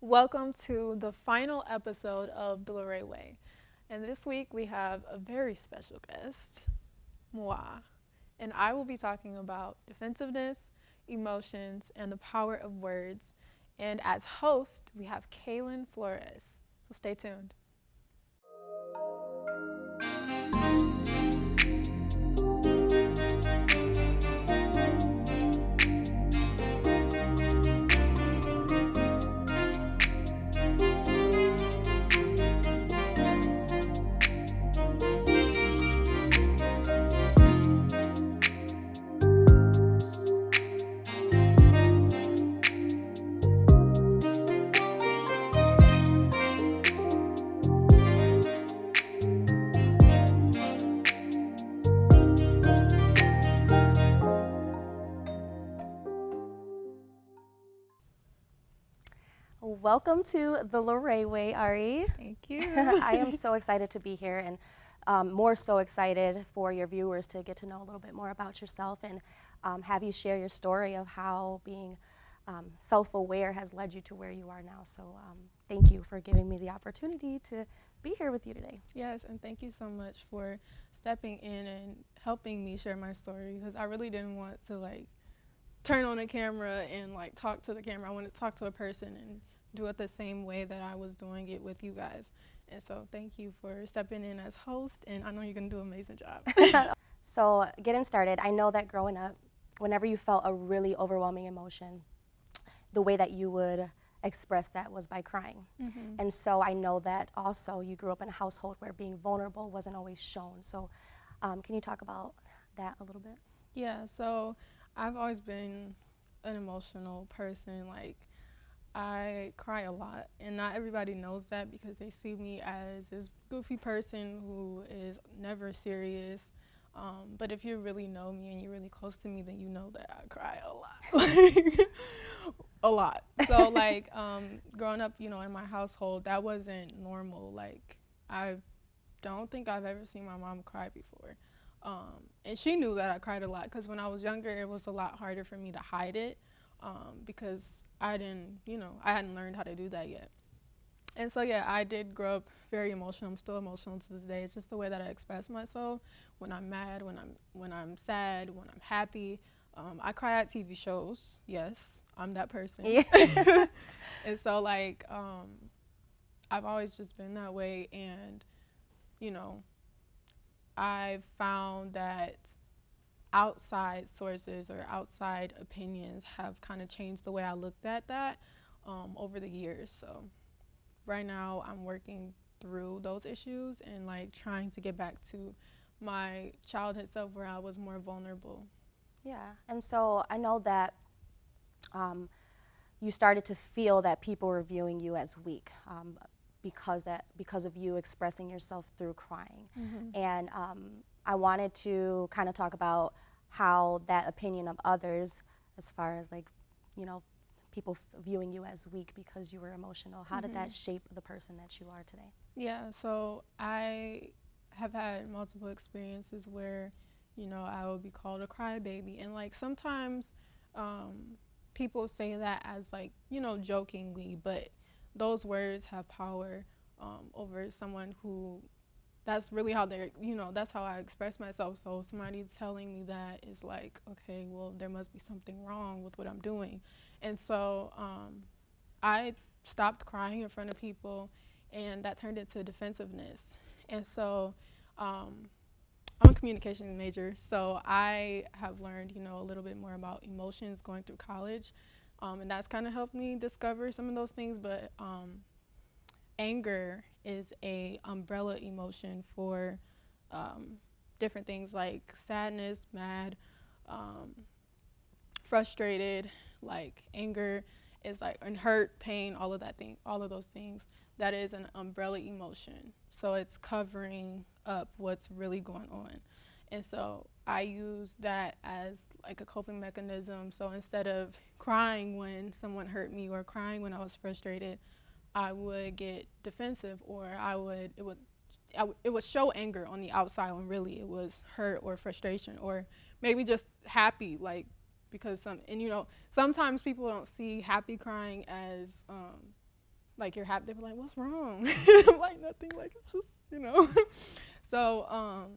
Welcome to the final episode of the Larae Way. And this week we have a very special guest, Moi. And I will be talking about defensiveness, emotions, and the power of words. And as host, we have Kaylin Flores. So stay tuned. Welcome to the Larae Way, Ari. Thank you. I am so excited to be here and more so excited for your viewers to get to know a little bit more about yourself and have you share your story of how being self-aware has led you to where you are now. So thank you for giving me the opportunity to be here with you today. Yes, and thank you so much for stepping in and helping me share my story because I really didn't want to turn on a camera and talk to the camera. I wanted to talk to a person and do it the same way that I was doing it with you guys. And so thank you for stepping in as host, and I know you're going to do an amazing job. So getting started, I know that growing up, whenever you felt a really overwhelming emotion, the way that you would express that was by crying. Mm-hmm. And so I know that also you grew up in a household where being vulnerable wasn't always shown. So can you talk about that a little bit? Yeah, so I've always been an emotional person. I cry a lot, and not everybody knows that because they see me as this goofy person who is never serious. But if you really know me and you're really close to me, then you know that I cry a lot, a lot. So growing up, in my household, that wasn't normal. I don't think I've ever seen my mom cry before. And she knew that I cried a lot because when I was younger, it was a lot harder for me to hide it because I hadn't learned how to do that yet. And so, yeah, I did grow up very emotional. I'm still emotional to this day. It's just the way that I express myself when I'm mad, when I'm sad, when I'm happy. I cry at TV shows. Yes, I'm that person. Yeah. And so, I've always just been that way. And, I've found that outside sources or outside opinions have kind of changed the way I looked at that over the years. So right now I'm working through those issues and trying to get back to my childhood self where I was more vulnerable. Yeah, and so I know that you started to feel that people were viewing you as weak because of you expressing yourself through crying. Mm-hmm. And I wanted to kind of talk about how that opinion of others, as far as people viewing you as weak because you were emotional, how did that shape the person that you are today? Yeah, so I have had multiple experiences where, I would be called a crybaby. And sometimes people say that as jokingly, but those words have power over someone who that's really how that's how I express myself. So somebody telling me that is okay, well, there must be something wrong with what I'm doing. And so I stopped crying in front of people, and that turned into defensiveness. And so I'm a communications major, so I have learned, a little bit more about emotions going through college, and that's kind of helped me discover some of those things. But anger is a umbrella emotion for different things like sadness, mad, frustrated. Anger is and hurt, pain, all of those things. That is an umbrella emotion. So it's covering up what's really going on. And so I use that as a coping mechanism. So instead of crying when someone hurt me or crying when I was frustrated, I would get defensive, or it would show anger on the outside when really it was hurt or frustration, or maybe just happy, because sometimes people don't see happy crying as like you're happy, they were like, what's wrong? I'm like, nothing, like it's just, So,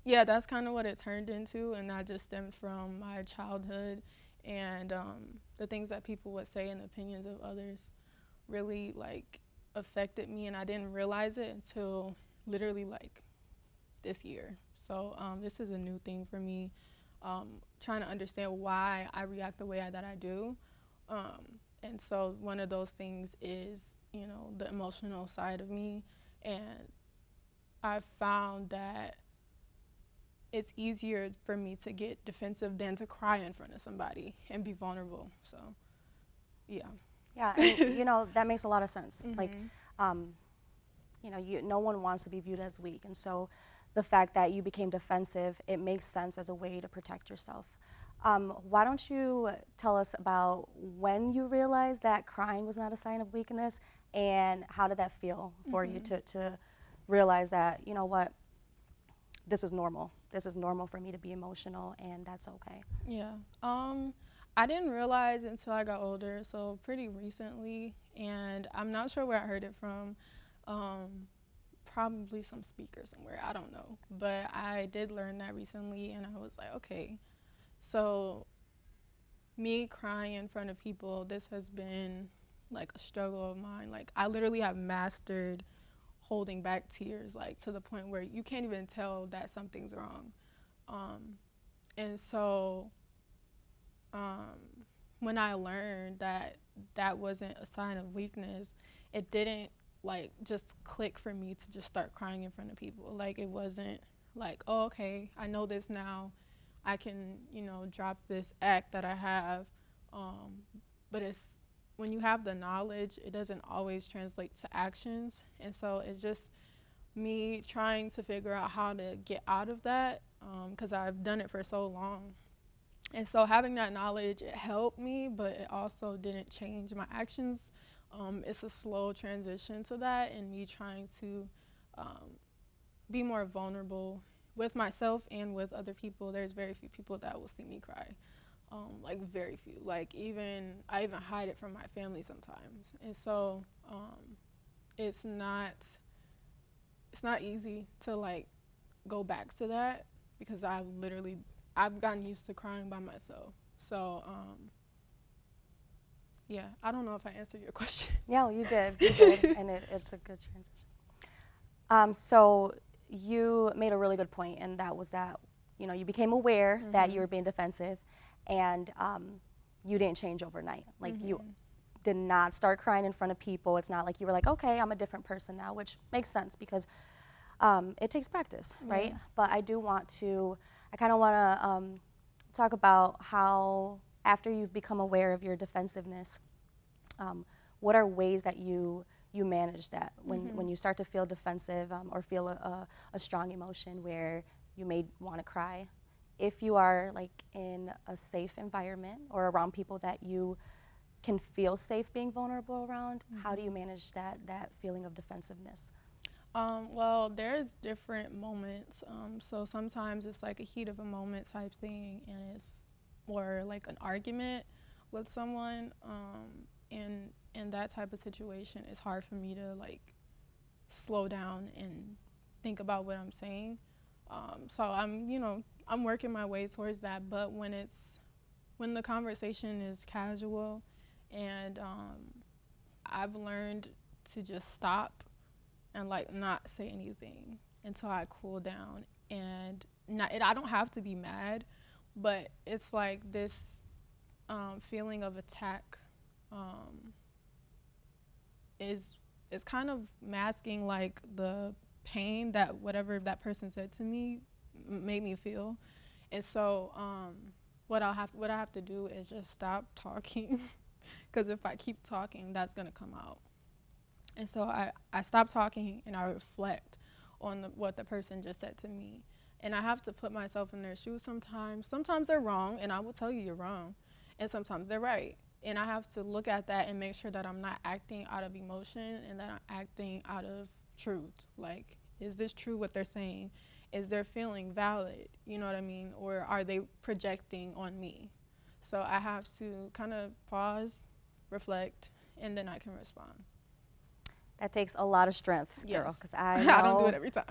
yeah, that's kind of what it turned into, and that just stemmed from my childhood and the things that people would say and the opinions of others really like affected me, and I didn't realize it until literally like this year. So this is a new thing for me, trying to understand why I react the way that I do. And so one of those things is, the emotional side of me, and I found that it's easier for me to get defensive than to cry in front of somebody and be vulnerable. So, yeah. Yeah, and that makes a lot of sense. Mm-hmm. Like, no one wants to be viewed as weak, and so the fact that you became defensive, it makes sense as a way to protect yourself. Why don't you tell us about when you realized that crying was not a sign of weakness, and how did that feel for you to realize that, you know what, this is normal. This is normal for me to be emotional, and that's okay. Yeah. I didn't realize until I got older, so pretty recently, and I'm not sure where I heard it from. Probably some speaker somewhere, I don't know. But I did learn that recently, and I was like, okay. So me crying in front of people, this has been like a struggle of mine. Like I literally have mastered holding back tears, like to the point where you can't even tell that something's wrong. And so when I learned that that wasn't a sign of weakness, it didn't like just click for me to just start crying in front of people. Like it wasn't like, oh, okay, I know this now. I can, drop this act that I have. But it's when you have the knowledge, it doesn't always translate to actions. And so it's just me trying to figure out how to get out of that, because I've done it for so long. And so having that knowledge, it helped me, but it also didn't change my actions. It's a slow transition to that, and me trying to be more vulnerable with myself and with other people. There's very few people that will see me cry, like very few. Like I even hide it from my family sometimes, and so it's not easy to like go back to that, because I've gotten used to crying by myself. So yeah, I don't know if I answered your question. Yeah, you did, and it's a good transition. So you made a really good point, and that was that, you became aware that you were being defensive, and you didn't change overnight. Like you did not start crying in front of people. It's not like you were like, okay, I'm a different person now, which makes sense because it takes practice, right? Yeah. But I kind of want to talk about how, after you've become aware of your defensiveness, what are ways that you manage that when you start to feel defensive, or feel a strong emotion where you may want to cry. If you are like in a safe environment or around people that you can feel safe being vulnerable around, how do you manage that feeling of defensiveness? Well, there's different moments. So sometimes it's like a heat of a moment type thing, and it's or like an argument with someone. And in that type of situation, it's hard for me to like slow down and think about what I'm saying. So I'm working my way towards that. But when the conversation is casual, and I've learned to just stop and like not say anything until I cool down, and I don't have to be mad, but it's like this feeling of attack is kind of masking like the pain that whatever that person said to me made me feel. And so what I have to do is just stop talking, because if I keep talking, that's gonna come out. And so I stop talking and I reflect on what the person just said to me. And I have to put myself in their shoes sometimes. Sometimes they're wrong, and I will tell you you're wrong. And sometimes they're right. And I have to look at that and make sure that I'm not acting out of emotion and that I'm acting out of truth. Like, is this true what they're saying? Is their feeling valid? You know what I mean? Or are they projecting on me? So I have to kind of pause, reflect, and then I can respond. That takes a lot of strength, girl, Yes. because I know. I don't do it every time.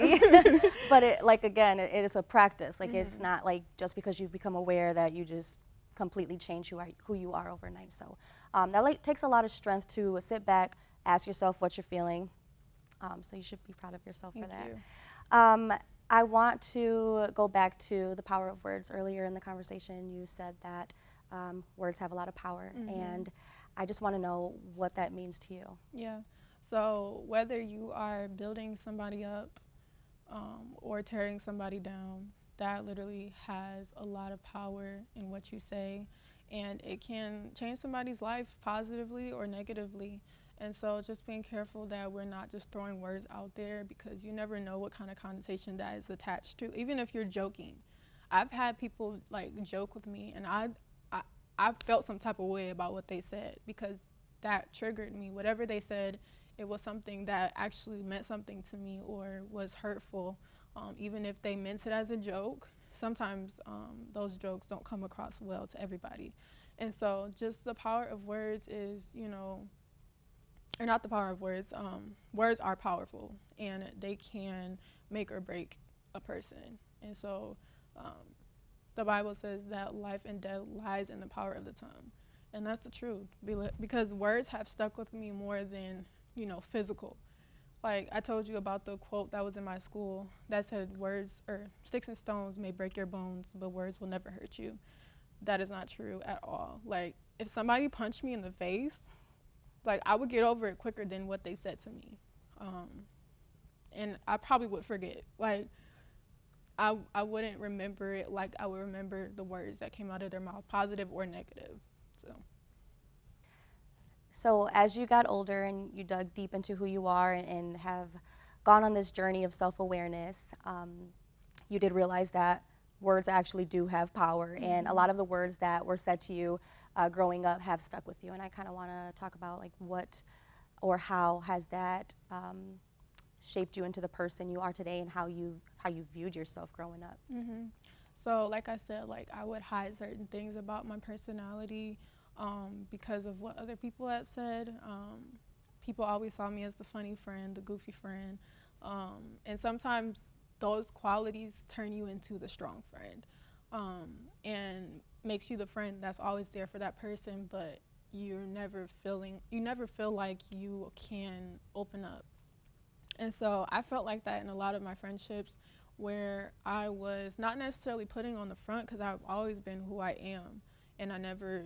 But it, like, again, it is a practice. Like, it's Mm-hmm. not like just because you become aware that you just completely change who you are overnight. So that like takes a lot of strength to sit back, ask yourself what you're feeling. So you should be proud of yourself for Thank that. you. I want to go back to the power of words. Earlier in the conversation, you said that words have a lot of power, and I just want to know what that means to you. Yeah. So whether you are building somebody up or tearing somebody down, that literally has a lot of power in what you say, and it can change somebody's life positively or negatively. And so just being careful that we're not just throwing words out there, because you never know what kind of connotation that is attached to, even if you're joking. I've had people like joke with me, and I felt some type of way about what they said, because that triggered me. Whatever they said, it was something that actually meant something to me or was hurtful. Even if they meant it as a joke, sometimes those jokes don't come across well to everybody. And so just the power of words is, or not the power of words, words are powerful, and they can make or break a person. And so the Bible says that life and death lies in the power of the tongue. And that's the truth, because words have stuck with me more than, physical. Like I told you about the quote that was in my school that said, words or sticks and stones may break your bones, but words will never hurt you. That is not true at all. Like if somebody punched me in the face, like I would get over it quicker than what they said to me. And I probably would forget. Like I wouldn't remember it like I would remember the words that came out of their mouth, positive or negative. So as you got older and you dug deep into who you are and have gone on this journey of self-awareness, you did realize that words actually do have power, and a lot of the words that were said to you growing up have stuck with you. And I kind of want to talk about like what or how has that shaped you into the person you are today, and how you viewed yourself growing up. So like I said, like I would hide certain things about my personality because of what other people had said. People always saw me as the funny friend, the goofy friend, and sometimes those qualities turn you into the strong friend, and makes you the friend that's always there for that person, but you never feel like you can open up. And so I felt like that in a lot of my friendships, where I was not necessarily putting on the front, because I've always been who I am, and I never,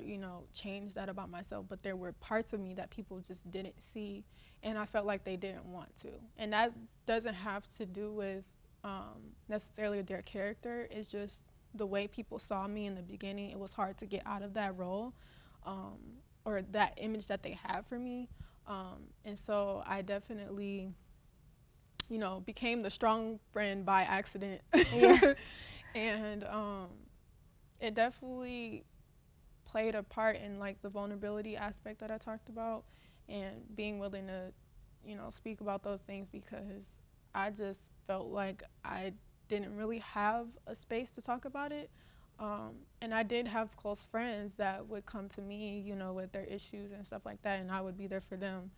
changed that about myself, but there were parts of me that people just didn't see, and I felt like they didn't want to. And that doesn't have to do with necessarily their character. It's just the way people saw me in the beginning. It was hard to get out of that role, or that image that they had for me. And so I definitely became the strong friend by accident. Yeah. And it definitely played a part in like the vulnerability aspect that I talked about, and being willing to, speak about those things, because I just felt like I didn't really have a space to talk about it. And I did have close friends that would come to me, with their issues and stuff like that, and I would be there for them.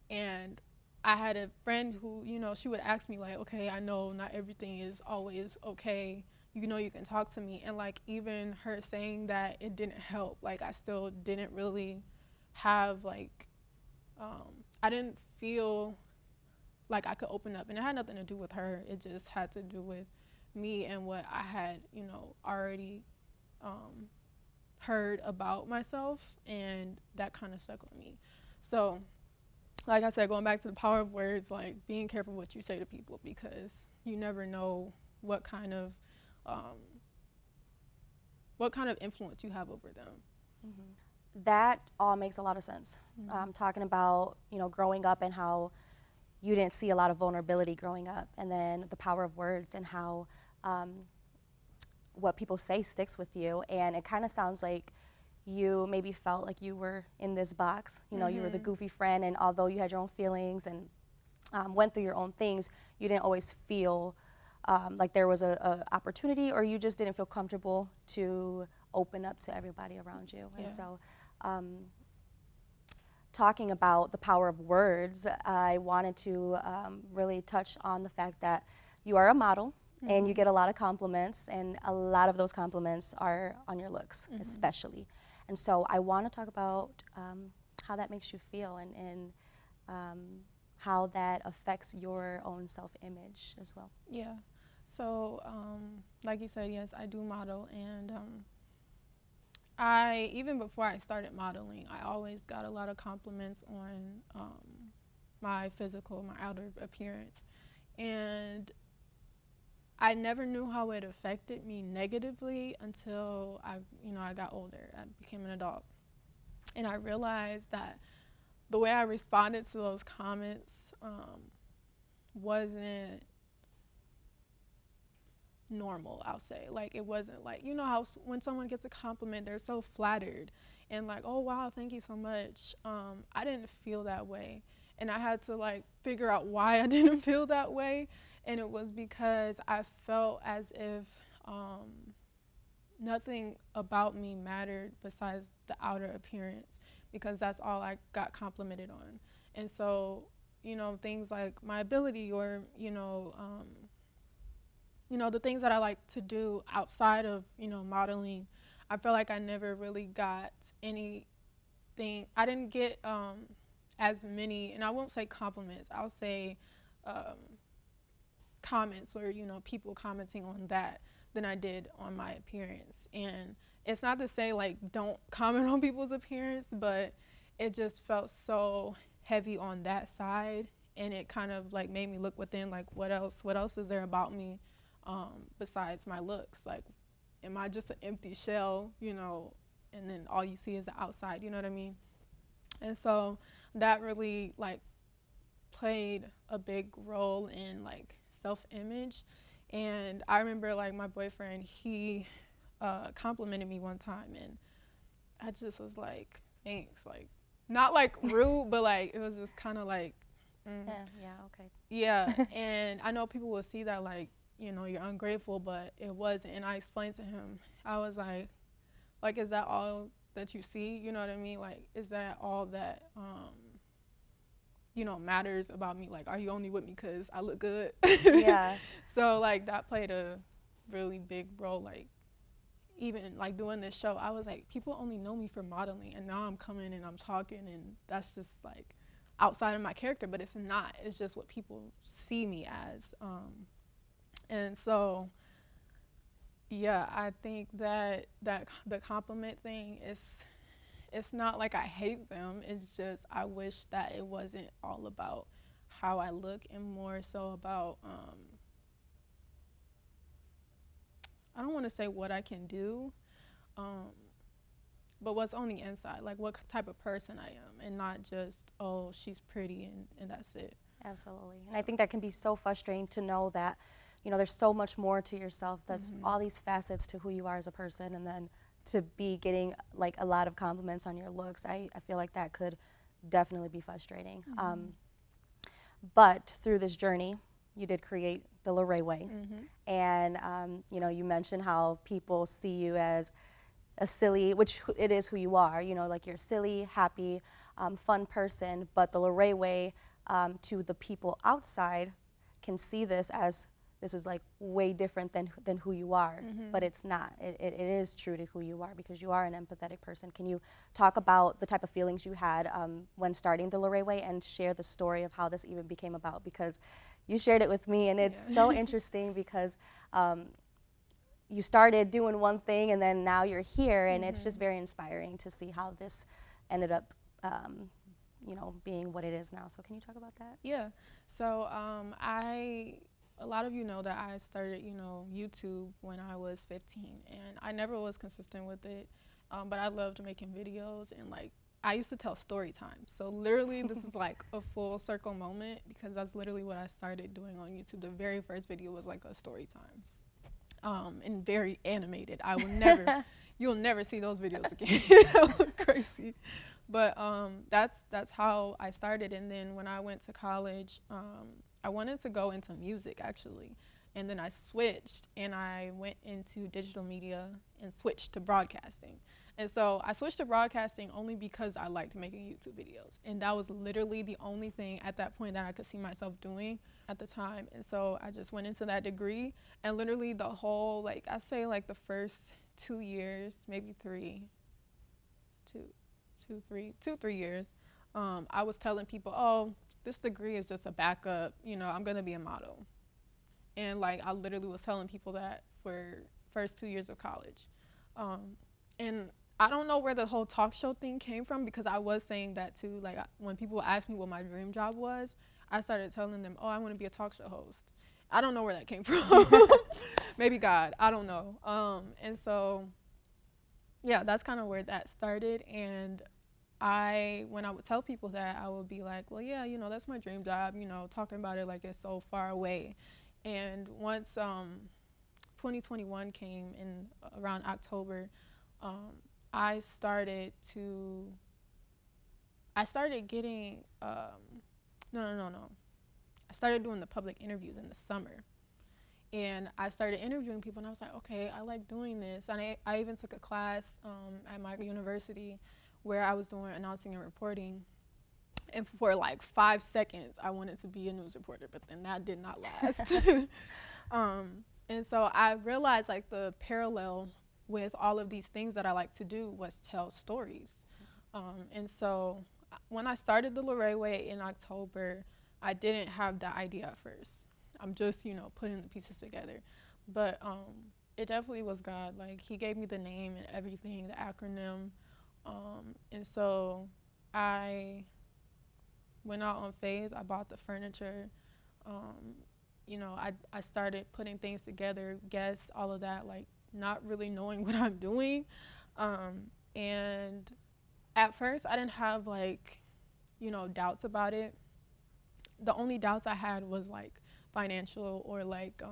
And I had a friend who, she would ask me like, okay, I know not everything is always okay. You can talk to me. And like even her saying that, it didn't help. Like I still didn't really have like, I didn't feel like I could open up. And it had nothing to do with her. It just had to do with me and what I had, already heard about myself. And that kind of stuck with me. So like I said, going back to the power of words, like being careful what you say to people, because you never know what kind of influence you have over them. That all makes a lot of sense. Talking about, growing up and how you didn't see a lot of vulnerability growing up, and then the power of words and how what people say sticks with you. And it kind of sounds like you maybe felt like you were in this box. You were the goofy friend, and although you had your own feelings and went through your own things, you didn't always feel like there was a opportunity, or you just didn't feel comfortable to open up to everybody around you. And so talking about the power of words, I wanted to really touch on the fact that you are a model and you get a lot of compliments, and a lot of those compliments are on your looks, especially. And so I want to talk about how that makes you feel, and how that affects your own self-image as well. Yeah. So, like you said, yes, I do model, and even before I started modeling, I always got a lot of compliments on my physical, my outer appearance, and I never knew how it affected me negatively until I got older. I became an adult, and I realized that the way I responded to those comments wasn't normal, I'll say. Like, it wasn't like, how when someone gets a compliment, they're so flattered and like, oh wow, thank you so much. I didn't feel that way, and I had to like figure out why I didn't feel that way, and it was because I felt as if nothing about me mattered besides the outer appearance, because that's all I got complimented on. And so, things like my ability, or the things that I like to do outside of, modeling, I feel like I never really got anything. I didn't get as many, and I won't say compliments, I'll say comments, or, people commenting on that than I did on my appearance. And it's not to say, like, don't comment on people's appearance, but it just felt so heavy on that side, and it kind of, like, made me look within, like, what else is there about me besides my looks? Like, am I just an empty shell, and then all you see is the outside, you know what I mean? And so that really, like, played a big role in, like, self-image. And I remember, like, my boyfriend, he complimented me one time, and I just was like, thanks. Like, not like rude, but like, it was just kind of like, Okay. yeah. And I know people will see that, like, you're ungrateful, but it wasn't. And I explained to him, I was like, is that all that you see? You know what I mean? Like, is that all that, matters about me? Like, are you only with me because I look good? Yeah. So, like, that played a really big role. Like, even, like, doing this show, I was like, people only know me for modeling, and now I'm coming and I'm talking, and that's just, like, outside of my character, but it's not. It's just what people see me as. And so, yeah, I think that the compliment thing it's not like I hate them. It's just I wish that it wasn't all about how I look, and more so about I don't want to say what I can do, but what's on the inside, like what type of person I am, and not just, oh, she's pretty and that's it. Absolutely. And I think that can be so frustrating to know that, there's so much more to yourself. There's all these facets to who you are as a person, and then to be getting like a lot of compliments on your looks, I feel like that could definitely be frustrating. But through this journey, you did create the Larae Way. And, you mentioned how people see you as a silly, which it is who you are, like you're a silly, happy, fun person, but the Larae Way, to the people outside, can see this as this is like way different than who you are, but it's not. It is true to who you are, because you are an empathetic person. Can you talk about the type of feelings you had when starting the Larae Way, and share the story of how this even became about? Because you shared it with me, and it's so interesting, because you started doing one thing, and then now you're here, and it's just very inspiring to see how this ended up being what it is now. So can you talk about that? Yeah. So a lot of you know that I started, YouTube when I was 15, and I never was consistent with it, but I loved making videos, and like I used to tell story times. So literally this is like a full circle moment, because that's literally what I started doing on YouTube. The very first video was like a story time, and very animated. I will never, you'll never see those videos again. They look crazy. But that's how I started. And then when I went to college, I wanted to go into music, actually. And then I switched, and I went into digital media and switched to broadcasting. And so I switched to broadcasting only because I liked making YouTube videos. And that was literally the only thing at that point that I could see myself doing at the time. And so I just went into that degree, and literally the whole, like, I say like the first 2 years, maybe two, 3 years, I was telling people, oh, this degree is just a backup, I'm gonna be a model. And like, I literally was telling people that for first 2 years of college. And I don't know where the whole talk show thing came from, because I was saying that too. Like, when people asked me what my dream job was, I started telling them, oh, I want to be a talk show host. I don't know where that came from. Maybe God, I don't know. And so, yeah, that's kind of where that started. And when I would tell people that, I would be like, well, yeah, that's my dream job, talking about it like it's so far away. And once 2021 came in around October, I started getting, no. I started doing the public interviews in the summer. And I started interviewing people, and I was like, okay, I like doing this. And I even took a class at my university where I was doing announcing and reporting. And for like 5 seconds, I wanted to be a news reporter, but then that did not last. And so I realized like the parallel with all of these things that I like to do was tell stories. And so when I started the Larae Way in October, I didn't have that idea at first. I'm just, putting the pieces together. But it definitely was God. Like, he gave me the name and everything, the acronym. And so I went out on phase. I bought the furniture. I started putting things together, guests, all of that, like not really knowing what I'm doing. And at first I didn't have like, doubts about it. The only doubts I had was like financial, or like,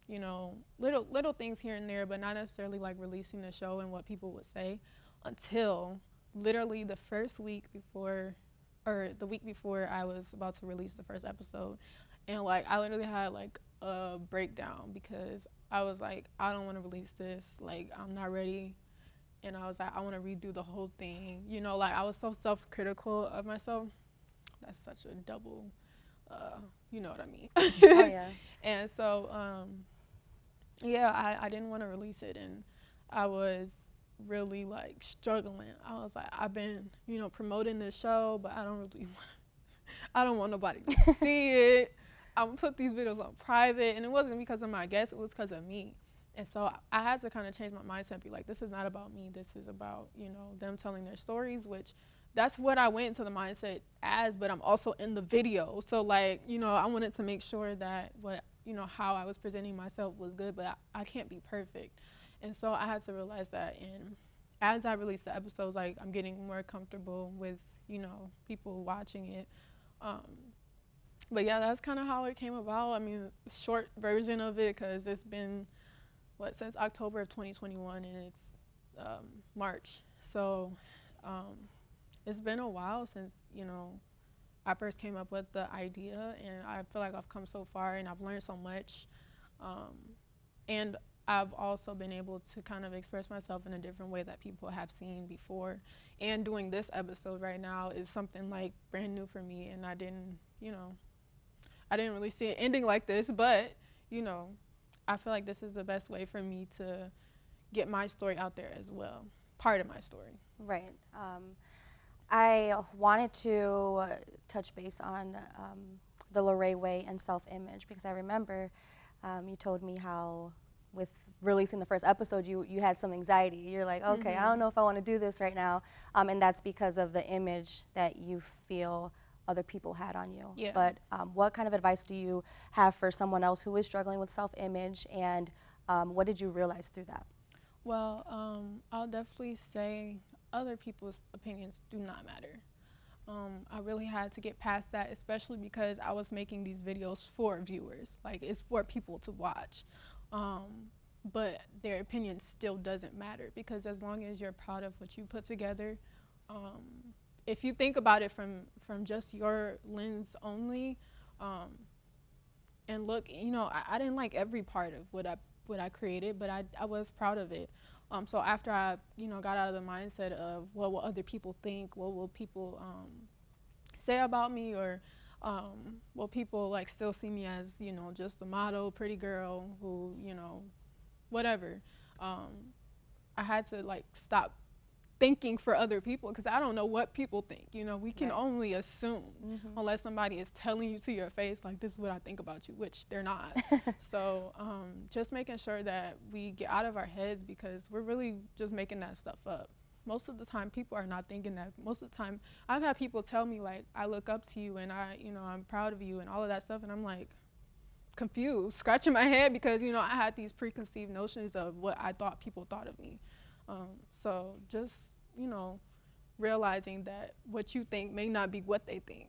little things here and there, but not necessarily like releasing the show and what people would say, until literally the week before I was about to release the first episode. And like, I literally had like a breakdown, because I was like, I don't want to release this. Like, I'm not ready. And I was like, I want to redo the whole thing. Like, I was so self-critical of myself. That's such a double, you know what I mean. Oh, yeah. And so, I didn't want to release it. And I was really like struggling. I was like, I've been, promoting this show, but I don't want nobody to see it. I'm gonna put these videos on private. And it wasn't because of my guests, it was because of me. And so I had to kind of change my mindset and be like, this is not about me. This is about, them telling their stories, which that's what I went into the mindset as, but I'm also in the video. So like, I wanted to make sure that how I was presenting myself was good, but I can't be perfect. And so I had to realize that. And as I release the episodes, like, I'm getting more comfortable with, people watching it. But yeah, that's kind of how it came about. I mean, short version of it, because it's been, since October of 2021, and it's March. So it's been a while since, I first came up with the idea, and I feel like I've come so far, and I've learned so much. And I've also been able to kind of express myself in a different way that people have seen before. And doing this episode right now is something like brand new for me, and I didn't really see it ending like this, but, I feel like this is the best way for me to get my story out there as well, part of my story. Right. I wanted to touch base on the Larae Way and self-image, because I remember you told me how with releasing the first episode, you had some anxiety. You're like, okay, I don't know if I want to do this right now. And that's because of the image that you feel other people had on you. Yeah. But what kind of advice do you have for someone else who is struggling with self-image, and what did you realize through that? Well, I'll definitely say other people's opinions do not matter. I really had to get past that, especially because I was making these videos for viewers. Like, it's for people to watch. But their opinion still doesn't matter, because as long as you're proud of what you put together, if you think about it from just your lens only, and look, I didn't like every part of what I created, but I was proud of it. So after I, got out of the mindset of what will other people think, what will people say about me, or will people like still see me as, just a model, pretty girl who, whatever. I had to like stop thinking for other people, because I don't know what people think. We can only assume unless somebody is telling you to your face, like, this is what I think about you, which they're not. So just making sure that we get out of our heads, because we're really just making that stuff up. Most of the time people are not thinking that. Most of the time I've had people tell me, like, I look up to you and I'm proud of you and all of that stuff, and I'm like confused, scratching my head, because I had these preconceived notions of what I thought people thought of me. So just, realizing that what you think may not be what they think.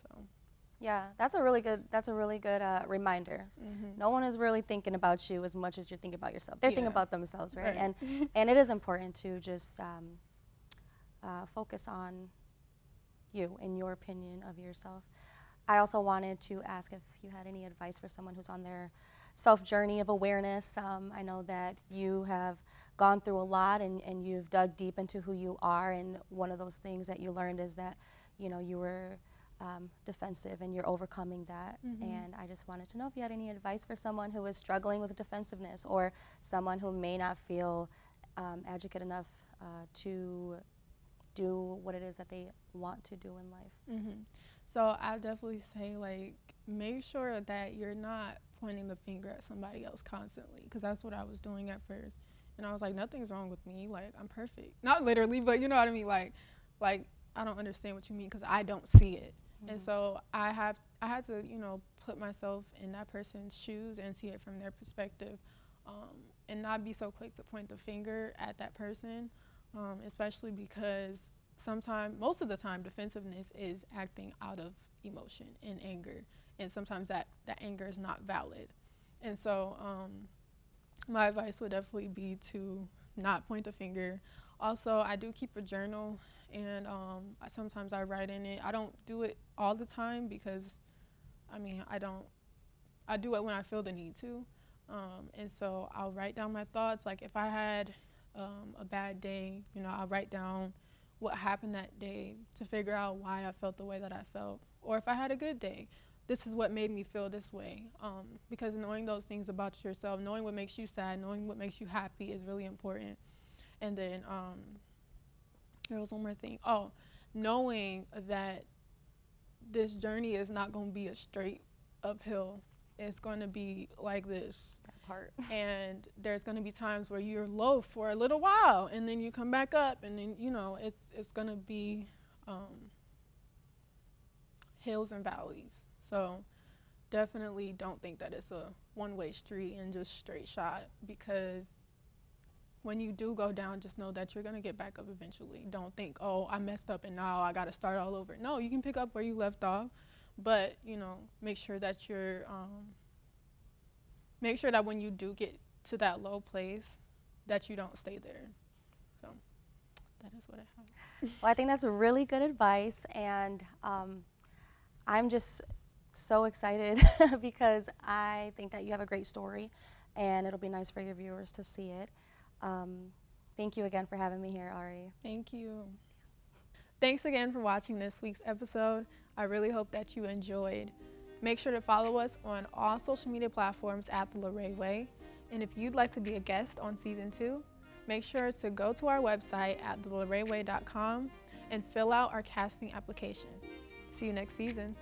So. Yeah, that's a really good reminder. No one is really thinking about you as much as you're thinking about yourself. They're thinking about themselves, right? And it is important to just focus on you and your opinion of yourself. I also wanted to ask if you had any advice for someone who's on their self-journey of awareness. I know that you have gone through a lot, and you've dug deep into who you are, and one of those things that you learned is that, you were defensive, and you're overcoming that. And I just wanted to know if you had any advice for someone who is struggling with defensiveness, or someone who may not feel educated enough to do what it is that they want to do in life. So I definitely say, like, make sure that you're not pointing the finger at somebody else constantly, because that's what I was doing at first. And I was like, nothing's wrong with me. Like, I'm perfect. Not literally, but you know what I mean? Like I don't understand what you mean, because I don't see it. And so I had to, put myself in that person's shoes and see it from their perspective, and not be so quick to point the finger at that person, especially because most of the time, defensiveness is acting out of emotion and anger. And sometimes that anger is not valid. And so my advice would definitely be to not point the finger. Also, I do keep a journal, and sometimes I write in it. I don't do it all the time, because, I do it when I feel the need to. And so I'll write down my thoughts. Like, if I had a bad day, I'll write down what happened that day to figure out why I felt the way that I felt. Or if I had a good day, this is what made me feel this way. Because knowing those things about yourself, knowing what makes you sad, knowing what makes you happy is really important. And then there was one more thing. Oh, knowing that this journey is not going to be a straight uphill. It's going to be like this. That part. And there's going to be times where you're low for a little while, and then you come back up, and then, it's going to be hills and valleys. So definitely don't think that it's a one-way street and just straight shot, because when you do go down, just know that you're going to get back up eventually. Don't think, oh, I messed up and now I got to start all over. No, you can pick up where you left off, but, make sure that make sure that when you do get to that low place, that you don't stay there. So that is what I have. Well, I think that's really good advice, and I'm just so excited because I think that you have a great story, and it'll be nice for your viewers to see it. Thank you again for having me here, Ari. Thank you. Thanks again for watching this week's episode. I really hope that you enjoyed. Make sure to follow us on all social media platforms at the Larae Way. And if you'd like to be a guest on season 2, make sure to go to our website at thelaraeway.com and fill out our casting application. See you next season.